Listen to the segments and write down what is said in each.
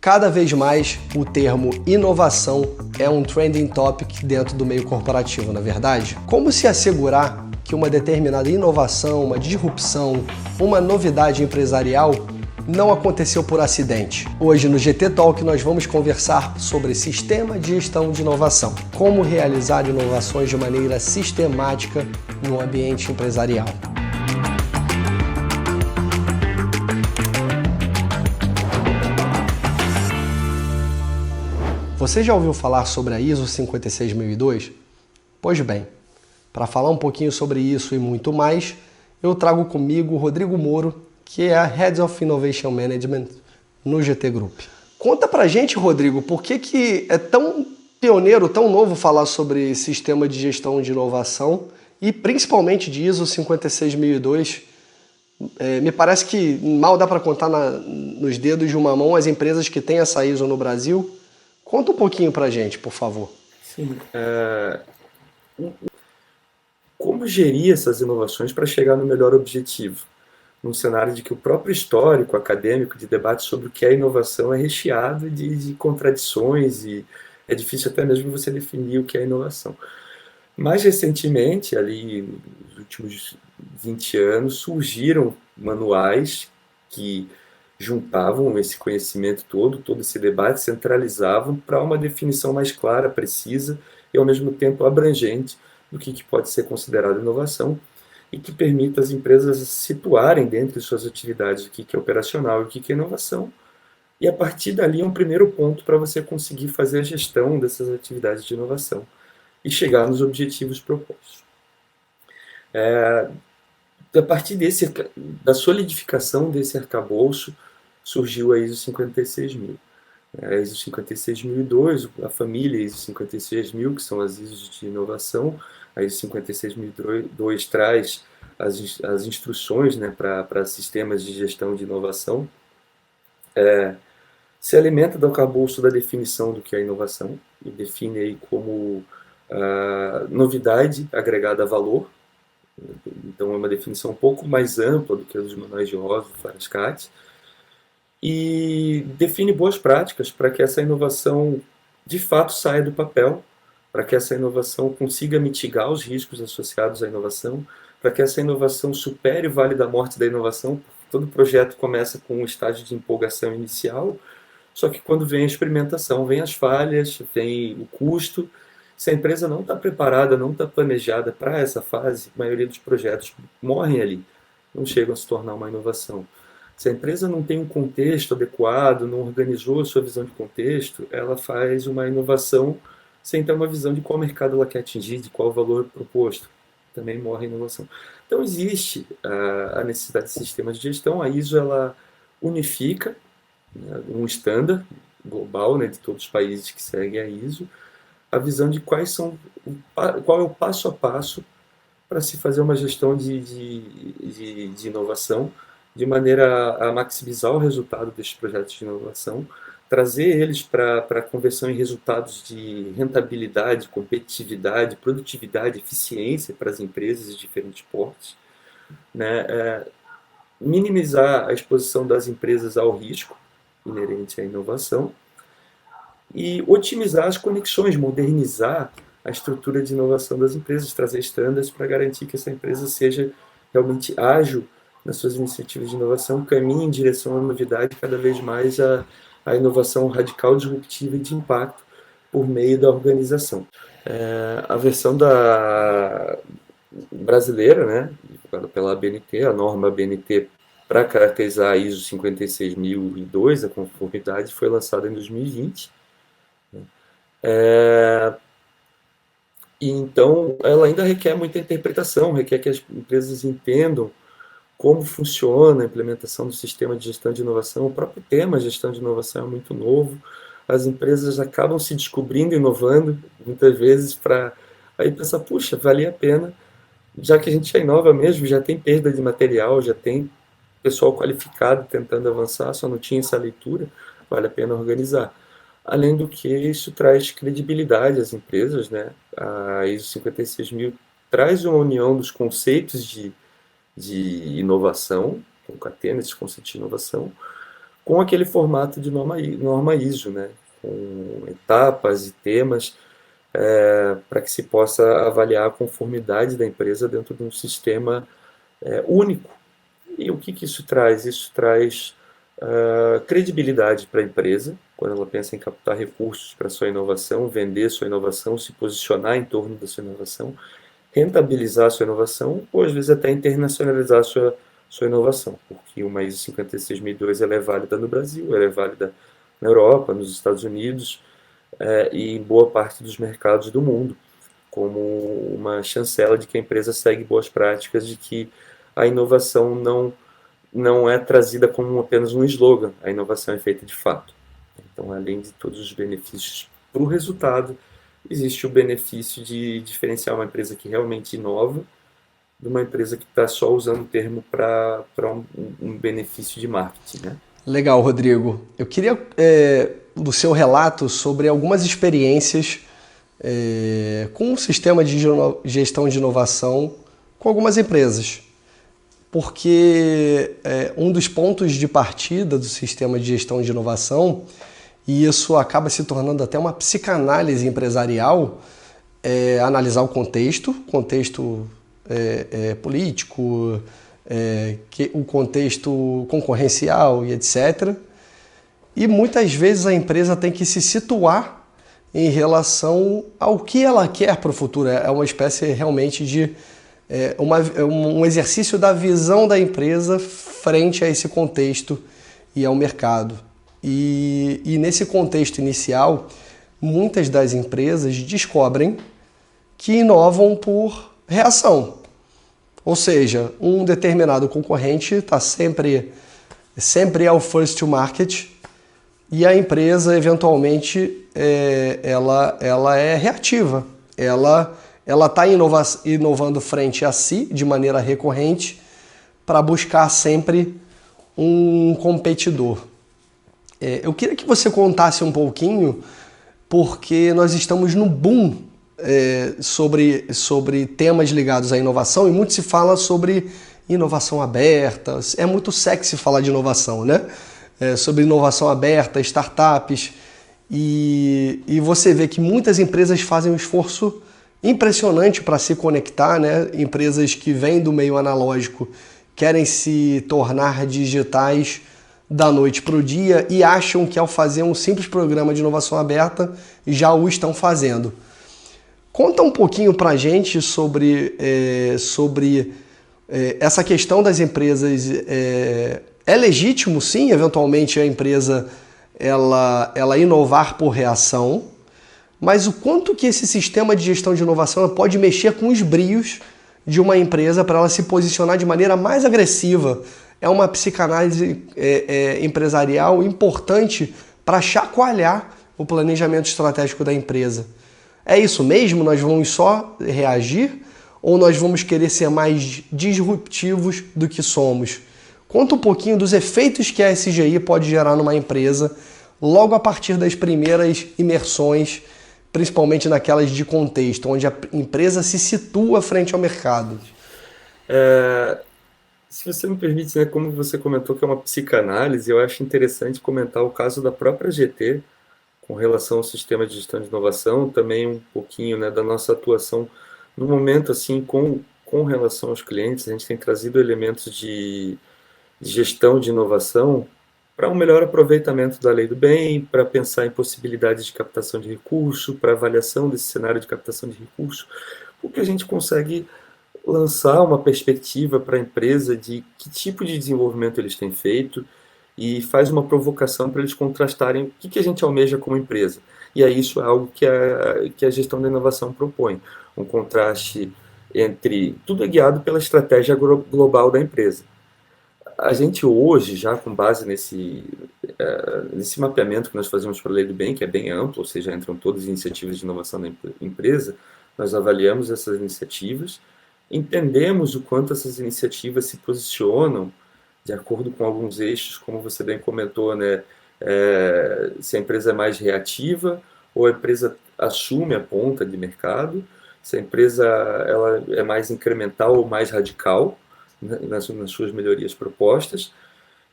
Cada vez mais o termo inovação é um trending topic dentro do meio corporativo, na verdade. Como se assegurar que uma determinada inovação, uma disrupção, uma novidade empresarial não aconteceu por acidente? Hoje no GT Talk nós vamos conversar sobre sistema de gestão de inovação, como realizar inovações de maneira sistemática no ambiente empresarial. Você já ouviu falar sobre a ISO 56002? Pois bem, para falar um pouquinho sobre isso e muito mais, eu trago comigo o Rodrigo Moro, que é a Head of Innovation Management no GT Group. Conta pra gente, Rodrigo, por que é tão pioneiro, tão novo falar sobre sistema de gestão de inovação e principalmente de ISO 56002. Me parece que mal dá para contar nos dedos de uma mão as empresas que têm essa ISO no Brasil. Conta um pouquinho pra gente, por favor. Sim, como gerir essas inovações para chegar no melhor objetivo? Num cenário de que o próprio histórico acadêmico de debate sobre o que é inovação é recheado de contradições e é difícil até mesmo você definir o que é inovação. Mais recentemente, ali nos últimos 20 anos, surgiram manuais que juntavam esse conhecimento todo esse debate, centralizavam para uma definição mais clara, precisa e ao mesmo tempo abrangente do que pode ser considerado inovação e que permita às empresas situarem dentro de suas atividades o que é operacional e o que é inovação. E a partir dali é um primeiro ponto para você conseguir fazer a gestão dessas atividades de inovação e chegar nos objetivos propostos. A partir da solidificação desse arcabouço, surgiu a ISO 56000. A ISO 56002, a família ISO 56000, que são as ISOs de inovação. A ISO 56002 traz as instruções, né, para sistemas de gestão de inovação. Se alimenta do arcabouço da definição do que é inovação e define aí como novidade agregada a valor. Então é uma definição um pouco mais ampla do que a dos manuais de Roswell, Farascati, e define boas práticas para que essa inovação de fato saia do papel, para que essa inovação consiga mitigar os riscos associados à inovação, para que essa inovação supere o vale da morte da inovação. Todo projeto começa com um estágio de empolgação inicial, só que quando vem a experimentação, vem as falhas, vem o custo. Se a empresa não está preparada, não está planejada para essa fase, a maioria dos projetos morrem ali, não chegam a se tornar uma inovação. Se a empresa não tem um contexto adequado, não organizou a sua visão de contexto, ela faz uma inovação sem ter uma visão de qual mercado ela quer atingir, de qual o valor proposto. Também morre a inovação. Então existe a necessidade de sistemas de gestão. A ISO ela unifica, né, um estándar global, né, de todos os países que seguem a ISO, a visão de qual é o passo a passo para se fazer uma gestão de inovação, de maneira a maximizar o resultado desses projetos de inovação, trazer eles para a conversão em resultados de rentabilidade, competitividade, produtividade, eficiência para as empresas de diferentes portes, né? Minimizar a exposição das empresas ao risco inerente à inovação e otimizar as conexões, modernizar a estrutura de inovação das empresas, trazer estándares para garantir que essa empresa seja realmente ágil nas suas iniciativas de inovação, caminhe em direção à novidade, cada vez mais a inovação radical, disruptiva e de impacto por meio da organização. A versão brasileira, né, pela ABNT, a norma ABNT para caracterizar a ISO 56002, a conformidade, foi lançada em 2020. E então ela ainda requer muita interpretação, requer que as empresas entendam como funciona a implementação do sistema de gestão de inovação. O próprio tema gestão de inovação é muito novo, as empresas acabam se descobrindo, inovando, muitas vezes para aí pensar, puxa, valia a pena, já que a gente já inova mesmo, já tem perda de material, já tem pessoal qualificado tentando avançar, só não tinha essa leitura, vale a pena organizar. Além do que isso traz credibilidade às empresas, né? A ISO 56000 traz uma união dos conceitos de inovação, concatena esses conceitos de inovação, com aquele formato de norma ISO, né? Com etapas e temas, para que se possa avaliar a conformidade da empresa dentro de um sistema único. E o que isso traz? Isso traz credibilidade para a empresa, quando ela pensa em captar recursos para sua inovação, vender sua inovação, se posicionar em torno da sua inovação, rentabilizar a sua inovação, ou às vezes até internacionalizar a sua inovação, porque uma ISO 56002 ela é válida no Brasil, ela é válida na Europa, nos Estados Unidos e em boa parte dos mercados do mundo, como uma chancela de que a empresa segue boas práticas, de que a inovação não é trazida como apenas um slogan, a inovação é feita de fato. Então, além de todos os benefícios para o resultado, existe o benefício de diferenciar uma empresa que realmente inova de uma empresa que está só usando o termo para um benefício de marketing, né? Legal, Rodrigo. Eu queria do seu relato sobre algumas experiências com o sistema de gestão de inovação com algumas empresas. Porque um dos pontos de partida do sistema de gestão de inovação, e isso acaba se tornando até uma psicanálise empresarial, é analisar o contexto político, o contexto concorrencial e etc. E muitas vezes a empresa tem que se situar em relação ao que ela quer para o futuro. É uma espécie realmente de um exercício da visão da empresa frente a esse contexto e ao mercado. E nesse contexto inicial, muitas das empresas descobrem que inovam por reação. Ou seja, um determinado concorrente está sempre é o first to market e a empresa, eventualmente, ela é reativa. Ela está inovando frente a si, de maneira recorrente, para buscar sempre um competidor. Eu queria que você contasse um pouquinho, porque nós estamos no boom sobre temas ligados à inovação e muito se fala sobre inovação aberta. É muito sexy falar de inovação, né? Sobre inovação aberta, startups. E você vê que muitas empresas fazem um esforço impressionante para se conectar, né? Empresas que vêm do meio analógico querem se tornar digitais da noite para o dia e acham que ao fazer um simples programa de inovação aberta já o estão fazendo. Conta um pouquinho para a gente sobre essa questão das empresas. É legítimo, sim, eventualmente a empresa ela inovar por reação, mas o quanto que esse sistema de gestão de inovação pode mexer com os brios de uma empresa para ela se posicionar de maneira mais agressiva. É uma psicanálise empresarial importante para chacoalhar o planejamento estratégico da empresa. É isso mesmo? Nós vamos só reagir ou nós vamos querer ser mais disruptivos do que somos? Conta um pouquinho dos efeitos que a SGI pode gerar numa empresa logo a partir das primeiras imersões, principalmente naquelas de contexto, onde a empresa se situa frente ao mercado. Se você me permite, né, como você comentou que é uma psicanálise, eu acho interessante comentar o caso da própria GT com relação ao sistema de gestão de inovação, também um pouquinho, né, da nossa atuação no momento assim com relação aos clientes. A gente tem trazido elementos de gestão de inovação para um melhor aproveitamento da lei do bem, para pensar em possibilidades de captação de recurso, para avaliação desse cenário de captação de recurso, porque a gente consegue lançar uma perspectiva para a empresa de que tipo de desenvolvimento eles têm feito e faz uma provocação para eles contrastarem o que a gente almeja como empresa. E aí isso é algo que a gestão da inovação propõe, um contraste entre... Tudo é guiado pela estratégia global da empresa. A gente hoje, já com base nesse mapeamento que nós fazemos para a Lei do Bem, que é bem amplo, ou seja, entram todas as iniciativas de inovação da empresa, nós avaliamos essas iniciativas, entendemos o quanto essas iniciativas se posicionam de acordo com alguns eixos, como você bem comentou, né? Se a empresa é mais reativa ou a empresa assume a ponta de mercado, se a empresa ela é mais incremental ou mais radical nas suas melhorias propostas.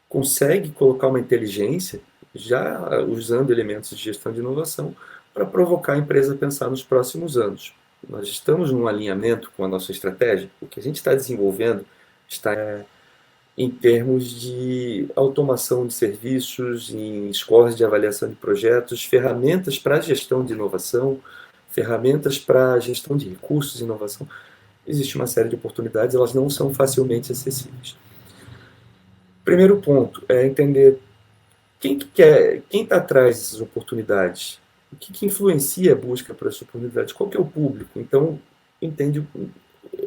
consegue colocar uma inteligência, já usando elementos de gestão de inovação, para provocar a empresa a pensar nos próximos anos. Nós estamos num alinhamento com a nossa estratégia. O que a gente está desenvolvendo está em termos de automação de serviços, em scores de avaliação de projetos, ferramentas para gestão de inovação, ferramentas para gestão de recursos de inovação. Existe uma série de oportunidades, elas não são facilmente acessíveis. Primeiro ponto é entender quem está atrás dessas oportunidades, o que influencia a busca por essas oportunidades, qual que é o público. Então,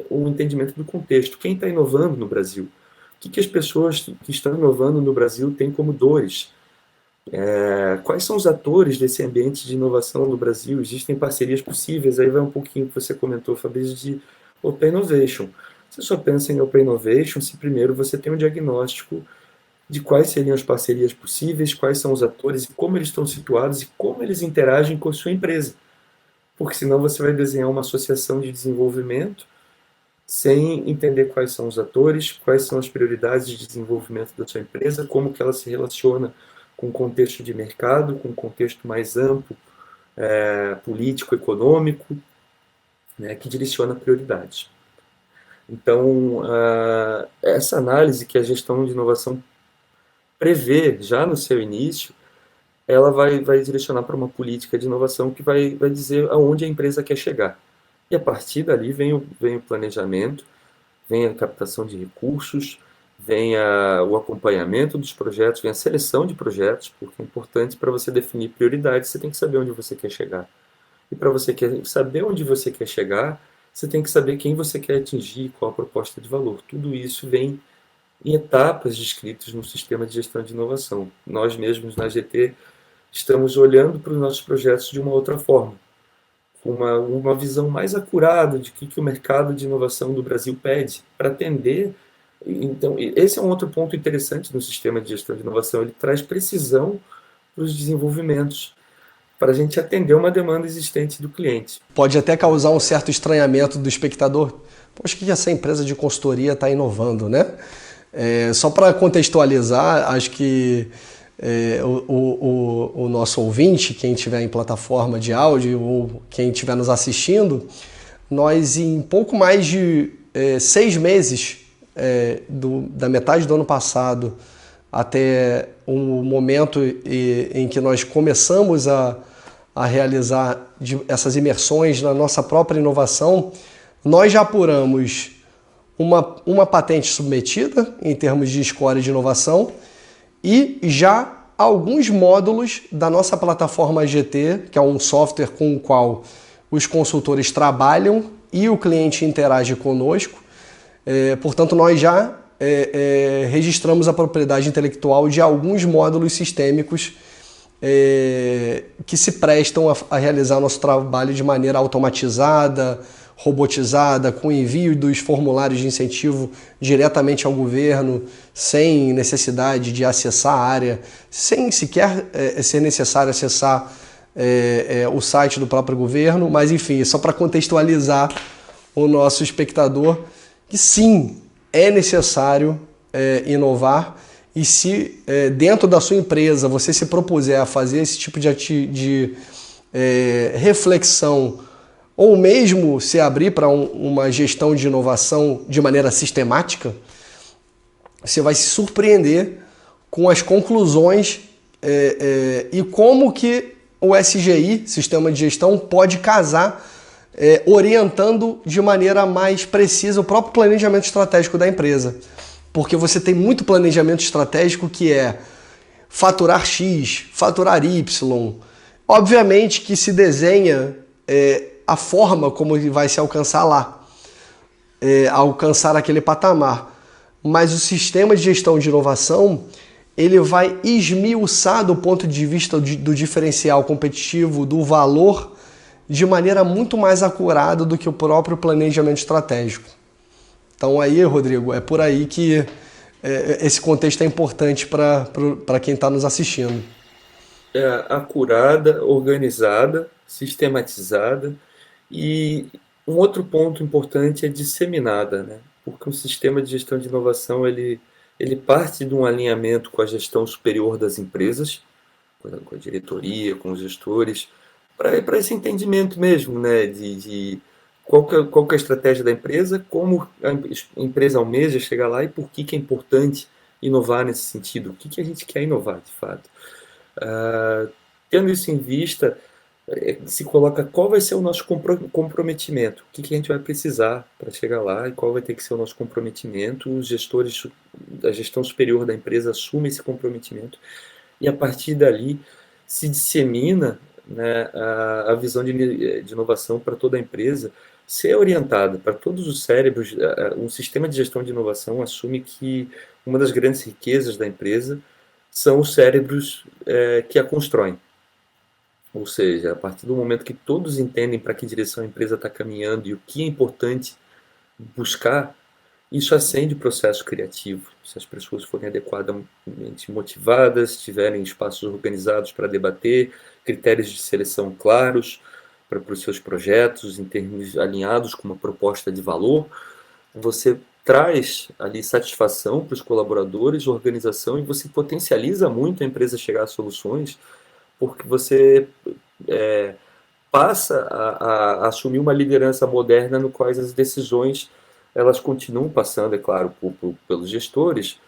o entendimento do contexto, quem está inovando no Brasil, o que as pessoas que estão inovando no Brasil têm como dores, quais são os atores desse ambiente de inovação no Brasil, existem parcerias possíveis, aí vai um pouquinho que você comentou, Fabrício, de Open Innovation. Você só pensa em Open Innovation se primeiro você tem um diagnóstico de quais seriam as parcerias possíveis, quais são os atores, como eles estão situados e como eles interagem com a sua empresa. Porque senão você vai desenhar uma associação de desenvolvimento sem entender quais são os atores, quais são as prioridades de desenvolvimento da sua empresa, como que ela se relaciona com o contexto de mercado, com um contexto mais amplo, político, econômico, né, que direciona prioridades. Então, essa análise que a gestão de inovação prevê já no seu início, ela vai direcionar para uma política de inovação que vai dizer aonde a empresa quer chegar. E a partir dali vem o planejamento, vem a captação de recursos, vem o acompanhamento dos projetos, vem a seleção de projetos, porque é importante para você definir prioridades, você tem que saber onde você quer chegar. E para você saber onde você quer chegar, você tem que saber quem você quer atingir, qual a proposta de valor. Tudo isso vem em etapas descritas no sistema de gestão de inovação. Nós mesmos, na GT, estamos olhando para os nossos projetos de uma outra forma, com uma visão mais acurada de que o mercado de inovação do Brasil pede para atender. Então, esse é um outro ponto interessante no sistema de gestão de inovação, ele traz precisão para os desenvolvimentos, para a gente atender uma demanda existente do cliente. Pode até causar um certo estranhamento do espectador. Poxa, que essa empresa de consultoria está inovando, né? Só para contextualizar, acho que o nosso ouvinte, quem estiver em plataforma de áudio ou quem estiver nos assistindo, nós em pouco mais de 6 meses, da metade do ano passado até o momento em que nós começamos a realizar essas imersões na nossa própria inovação, nós já apuramos uma patente submetida em termos de score de inovação e já alguns módulos da nossa plataforma GT, que é um software com o qual os consultores trabalham e o cliente interage conosco. Portanto, nós já registramos a propriedade intelectual de alguns módulos sistêmicos que se prestam a realizar nosso trabalho de maneira automatizada, robotizada, com envio dos formulários de incentivo diretamente ao governo, sem necessidade de acessar a área, sem sequer ser necessário acessar o site do próprio governo, mas enfim, só para contextualizar o nosso espectador, que sim, é necessário inovar, e se dentro da sua empresa você se propuser a fazer esse tipo de reflexão, ou mesmo se abrir para uma gestão de inovação de maneira sistemática, você vai se surpreender com as conclusões e como que o SGI, Sistema de Gestão, pode casar, orientando de maneira mais precisa o próprio planejamento estratégico da empresa. Porque você tem muito planejamento estratégico que é faturar X, faturar Y. Obviamente que se desenha a forma como ele vai se alcançar lá, alcançar aquele patamar. Mas o sistema de gestão de inovação, ele vai esmiuçar do ponto de vista do diferencial competitivo, do valor, de maneira muito mais acurada do que o próprio planejamento estratégico. Então aí, Rodrigo, é por aí que esse contexto é importante para quem está nos assistindo. Acurada, organizada, sistematizada. E um outro ponto importante é disseminada, né? Porque o sistema de gestão de inovação ele ele parte de um alinhamento com a gestão superior das empresas, com a diretoria, com os gestores, para esse entendimento mesmo, né, de qual que é a estratégia da empresa, como a empresa almeja chegar lá e por que é importante inovar nesse sentido, o que a gente quer inovar de fato. Tendo isso em vista, se coloca qual vai ser o nosso comprometimento, o que a gente vai precisar para chegar lá e qual vai ter que ser o nosso comprometimento. Os gestores da gestão superior da empresa assumem esse comprometimento e a partir dali se dissemina, né, a visão de inovação para toda a empresa, ser orientada para todos os cérebros. Um sistema de gestão de inovação assume que uma das grandes riquezas da empresa são os cérebros que a constroem. Ou seja, a partir do momento que todos entendem para que direção a empresa está caminhando e o que é importante buscar, isso acende o processo criativo. Se as pessoas forem adequadamente motivadas, tiverem espaços organizados para debater, critérios de seleção claros para os seus projetos, em termos alinhados com uma proposta de valor, você traz ali satisfação para os colaboradores, organização, e você potencializa muito a empresa chegar a soluções, porque você passa a assumir uma liderança moderna no qual as decisões elas continuam passando, é claro, pelos gestores,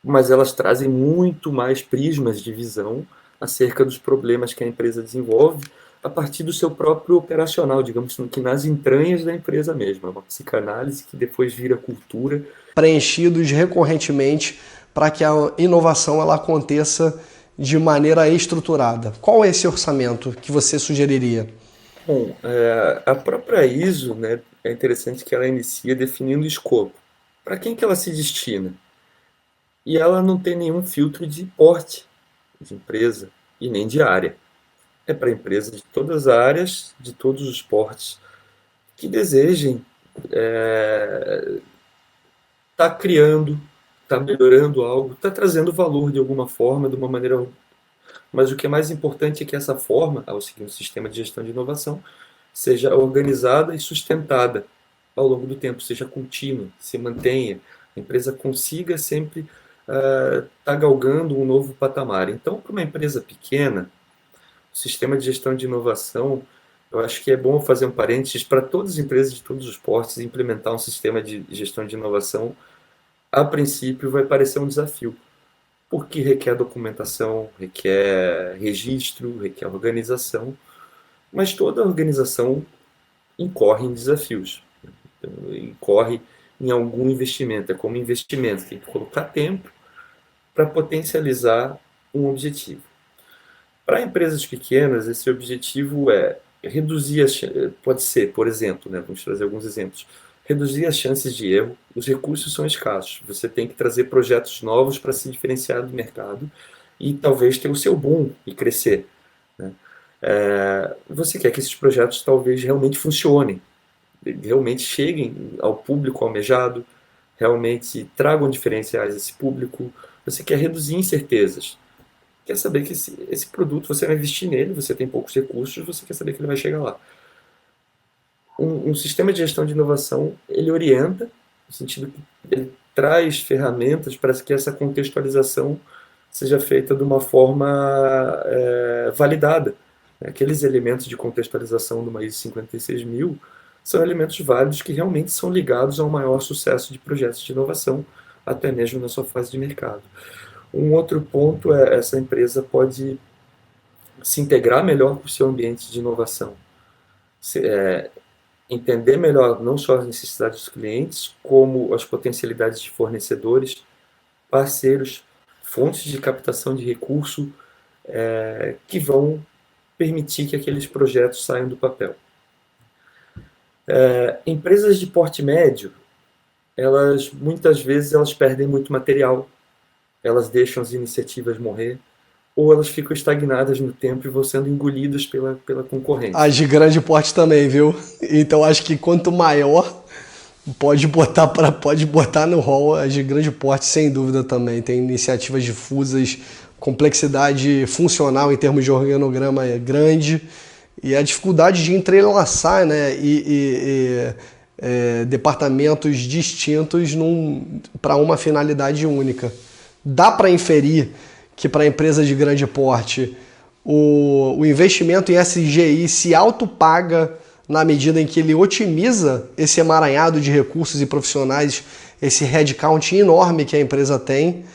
mas elas trazem muito mais prismas de visão acerca dos problemas que a empresa desenvolve a partir do seu próprio operacional, digamos que nas entranhas da empresa mesma. É uma psicanálise que depois vira cultura. Preenchidos recorrentemente para que a inovação ela aconteça de maneira estruturada. Qual é esse orçamento que você sugeriria? Bom, a própria ISO, né, é interessante que ela inicia definindo o escopo. Para quem que ela se destina? E ela não tem nenhum filtro de porte de empresa e nem de área. É para empresas de todas as áreas, de todos os portes, que desejem tá criando, tá melhorando algo, tá trazendo valor de alguma forma, de uma maneira. Mas o que é mais importante é que essa forma, ao seguir um sistema de gestão de inovação, seja organizada e sustentada ao longo do tempo, seja contínua, se mantenha, a empresa consiga sempre estar galgando um novo patamar. Então, para uma empresa pequena, o sistema de gestão de inovação, eu acho que é bom fazer um parênteses para todas as empresas de todos os portes implementar um sistema de gestão de inovação. A princípio vai parecer um desafio, porque requer documentação, requer registro, requer organização, mas toda organização incorre em desafios, incorre em algum investimento. É como investimento, tem que colocar tempo para potencializar um objetivo. Para empresas pequenas, esse objetivo é reduzir, pode ser, por exemplo, né, vamos trazer alguns exemplos, reduzir as chances de erro. Os recursos são escassos, você tem que trazer projetos novos para se diferenciar do mercado e talvez ter o seu boom e crescer, né? Você quer que esses projetos talvez realmente funcionem, realmente cheguem ao público almejado, realmente tragam diferenciais a esse público. Você quer reduzir incertezas, quer saber que esse produto, você vai investir nele, você tem poucos recursos, você quer saber que ele vai chegar lá. Um sistema de gestão de inovação, ele orienta, no sentido que ele traz ferramentas para que essa contextualização seja feita de uma forma validada. Aqueles elementos de contextualização de uma ISO 56000 são elementos válidos que realmente são ligados ao maior sucesso de projetos de inovação, até mesmo na sua fase de mercado. Um outro ponto é essa empresa pode se integrar melhor com o seu ambiente de inovação. Entender melhor não só as necessidades dos clientes, como as potencialidades de fornecedores, parceiros, fontes de captação de recurso que vão permitir que aqueles projetos saiam do papel. Empresas de porte médio, muitas vezes elas perdem muito material, elas deixam as iniciativas morrer, ou elas ficam estagnadas no tempo e vão sendo engolidas pela concorrência. As de grande porte também, viu? Então acho que quanto maior, pode botar no rol as de grande porte, sem dúvida também. Tem iniciativas difusas, complexidade funcional em termos de organograma grande, e a dificuldade de entrelaçar, né, e departamentos distintos para uma finalidade única. Dá para inferir que para empresas de grande porte o investimento em SGI se autopaga na medida em que ele otimiza esse emaranhado de recursos e profissionais, esse headcount enorme que a empresa tem,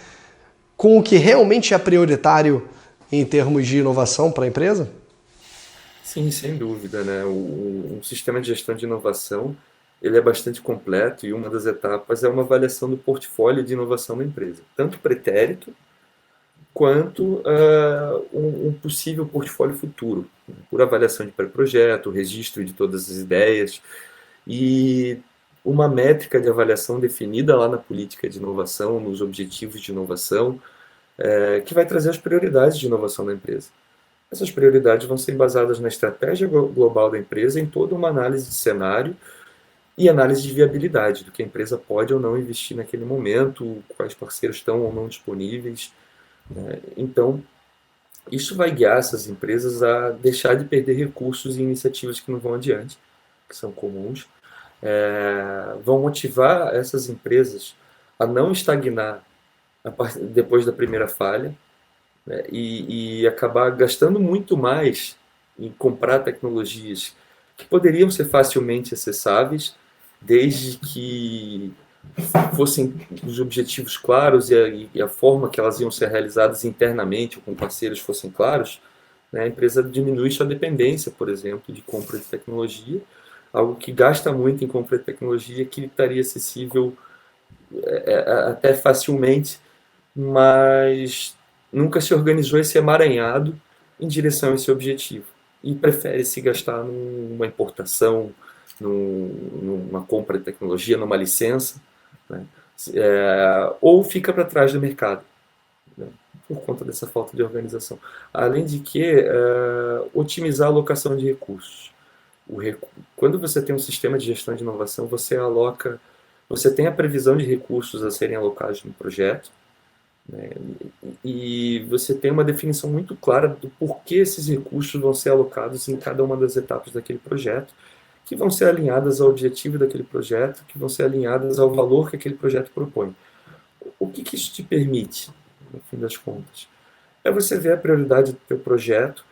com o que realmente é prioritário em termos de inovação para a empresa? Sim, sem dúvida, né? Um sistema de gestão de inovação, ele é bastante completo e uma das etapas é uma avaliação do portfólio de inovação da empresa, tanto pretérito quanto um possível portfólio futuro, né? Por avaliação de pré-projeto, registro de todas as ideias e uma métrica de avaliação definida lá na política de inovação, nos objetivos de inovação, que vai trazer as prioridades de inovação da empresa. Essas prioridades vão ser embasadas na estratégia global da empresa, em toda uma análise de cenário e análise de viabilidade, do que a empresa pode ou não investir naquele momento, quais parceiros estão ou não disponíveis, né? Então, isso vai guiar essas empresas a deixar de perder recursos em iniciativas que não vão adiante, que são comuns, vão motivar essas empresas a não estagnar depois da primeira falha, né, e acabar gastando muito mais em comprar tecnologias que poderiam ser facilmente acessáveis, desde que fossem os objetivos claros e a forma que elas iam ser realizadas internamente ou com parceiros fossem claros, né, a empresa diminui sua dependência, por exemplo, de compra de tecnologia, algo que gasta muito em compra de tecnologia, que estaria acessível até facilmente, mas nunca se organizou esse emaranhado em direção a esse objetivo. E prefere se gastar numa importação, numa compra de tecnologia, numa licença, né? Ou fica para trás do mercado, né? Por conta dessa falta de organização. Além de que, otimizar a alocação de recursos. Quando você tem um sistema de gestão de inovação, você tem a previsão de recursos a serem alocados no projeto, né? E você tem uma definição muito clara do porquê esses recursos vão ser alocados em cada uma das etapas daquele projeto, que vão ser alinhadas ao objetivo daquele projeto, que vão ser alinhadas ao valor que aquele projeto propõe. O que isso te permite, no fim das contas? É você ver a prioridade do teu projeto,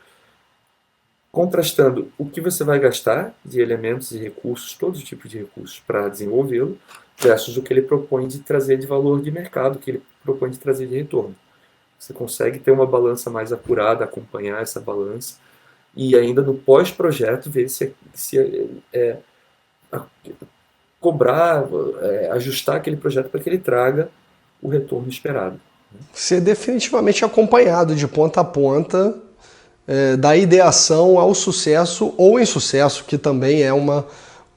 contrastando o que você vai gastar de elementos e recursos, todos os tipos de recursos, para desenvolvê-lo, versus o que ele propõe de trazer de valor de mercado, o que ele propõe de trazer de retorno. Você consegue ter uma balança mais apurada, acompanhar essa balança, e ainda no pós-projeto ver se cobrar, ajustar aquele projeto para que ele traga o retorno esperado. Ser definitivamente acompanhado de ponta a ponta, da ideação ao sucesso ou insucesso, que também é um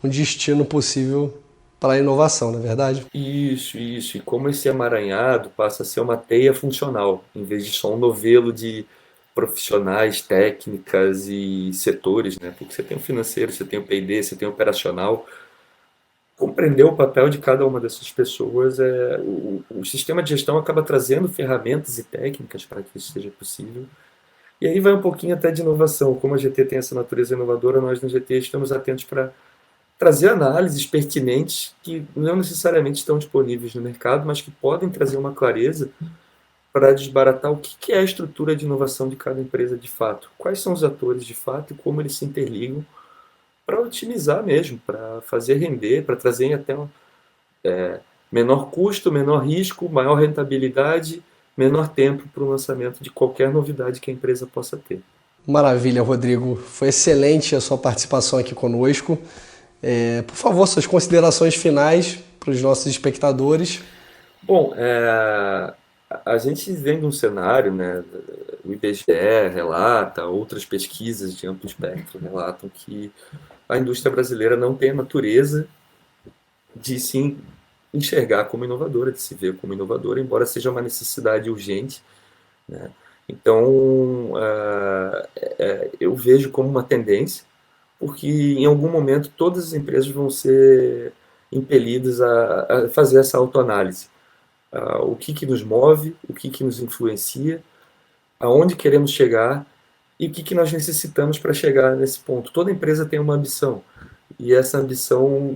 destino possível para a inovação, não é verdade? Isso. E como esse emaranhado passa a ser uma teia funcional, em vez de só um novelo de profissionais, técnicas e setores, né? Porque você tem o financeiro, você tem o P&D, você tem o operacional. Compreender o papel de cada uma dessas pessoas, o sistema de gestão acaba trazendo ferramentas e técnicas para que isso seja possível. E aí vai um pouquinho até de inovação. Como a GT tem essa natureza inovadora, nós na GT estamos atentos para trazer análises pertinentes que não necessariamente estão disponíveis no mercado, mas que podem trazer uma clareza para desbaratar o que é a estrutura de inovação de cada empresa de fato. Quais são os atores de fato e como eles se interligam para otimizar mesmo, para fazer render, para trazer até menor custo, menor risco, maior rentabilidade, menor tempo para o lançamento de qualquer novidade que a empresa possa ter. Maravilha, Rodrigo. Foi excelente a sua participação aqui conosco. Por favor, suas considerações finais para os nossos espectadores. Bom, a gente vem de um cenário, né, o IBGE relata, outras pesquisas de amplo espectro relatam que a indústria brasileira não tem a natureza de se enxergar como inovadora, de se ver como inovadora, embora seja uma necessidade urgente, né? Então, eu vejo como uma tendência, porque em algum momento todas as empresas vão ser impelidas a fazer essa autoanálise. O que nos move, o que nos influencia, aonde queremos chegar e o que nós necessitamos para chegar nesse ponto. Toda empresa tem uma ambição e essa ambição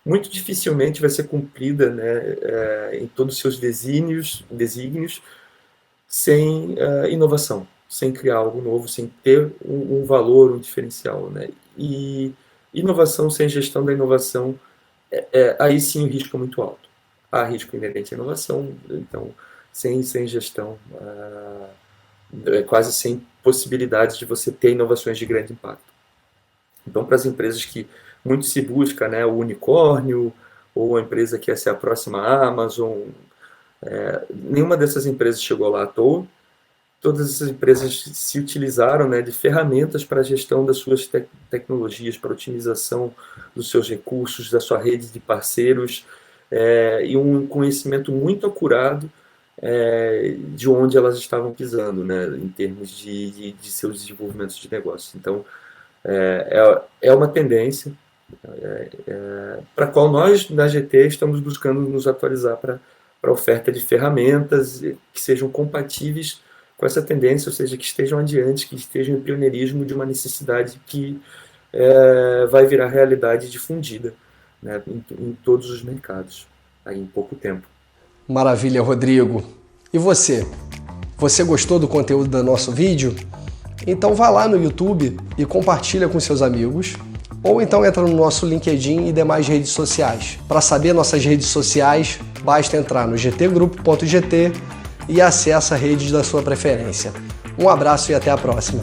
muito dificilmente vai ser cumprida, né, em todos os seus desígnios sem inovação, sem criar algo novo, sem ter um valor, um diferencial, né? E inovação sem gestão da inovação, aí sim o risco é muito alto. Há risco inerente à inovação, então sem gestão, quase sem possibilidade de você ter inovações de grande impacto. Então, para as empresas que muito se busca, né, o unicórnio, ou a empresa que quer ser a próxima Amazon, nenhuma dessas empresas chegou lá à toa. Todas essas empresas se utilizaram, né, de ferramentas para a gestão das suas tecnologias, para a otimização dos seus recursos, da sua rede de parceiros, e um conhecimento muito acurado de onde elas estavam pisando, né, em termos de seus desenvolvimentos de negócio. Então, é uma tendência para a qual nós, na GT, estamos buscando nos atualizar para a oferta de ferramentas que sejam compatíveis com essa tendência, ou seja, que estejam adiante, que estejam em pioneirismo de uma necessidade que vai virar realidade difundida, né, em todos os mercados, aí em pouco tempo. Maravilha, Rodrigo. E você? Você gostou do conteúdo do nosso vídeo? Então vá lá no YouTube e compartilha com seus amigos, ou então entra no nosso LinkedIn e demais redes sociais. Para saber nossas redes sociais, basta entrar no gtgrupo.gt e acessa a rede da sua preferência. Um abraço e até a próxima.